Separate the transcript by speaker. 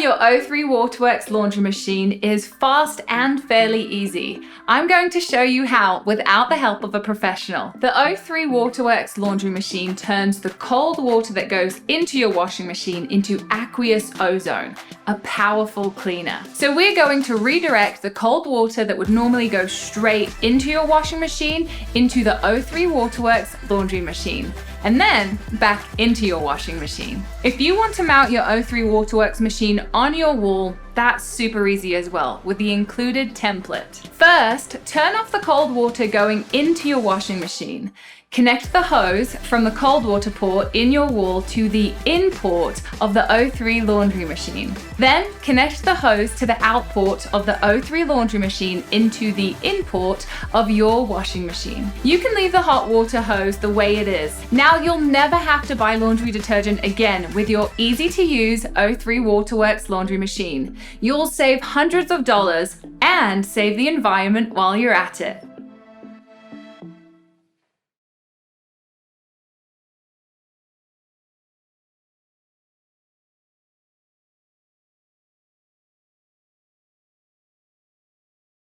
Speaker 1: Installing your O3 Waterworks laundry machine is fast and fairly easy. I'm going to show you how without the help of a professional. The O3 Waterworks laundry machine turns the cold water that goes into your washing machine into aqueous ozone, a powerful cleaner. So we're going to redirect the cold water that would normally go straight into your washing machine into the O3 Waterworks laundry machine, and then back into your washing machine. If you want to mount your O3 Waterworks machine on your wall, that's super easy as well with the included template. First, turn off the cold water going into your washing machine. Connect the hose from the cold water port in your wall to the in port of the O3 laundry machine. Then connect the hose to the out port of the O3 laundry machine into the in port of your washing machine. You can leave the hot water hose the way it is. Now you'll never have to buy laundry detergent again with your easy to use O3 Waterworks laundry machine. You'll save hundreds of dollars and save the environment while you're at it.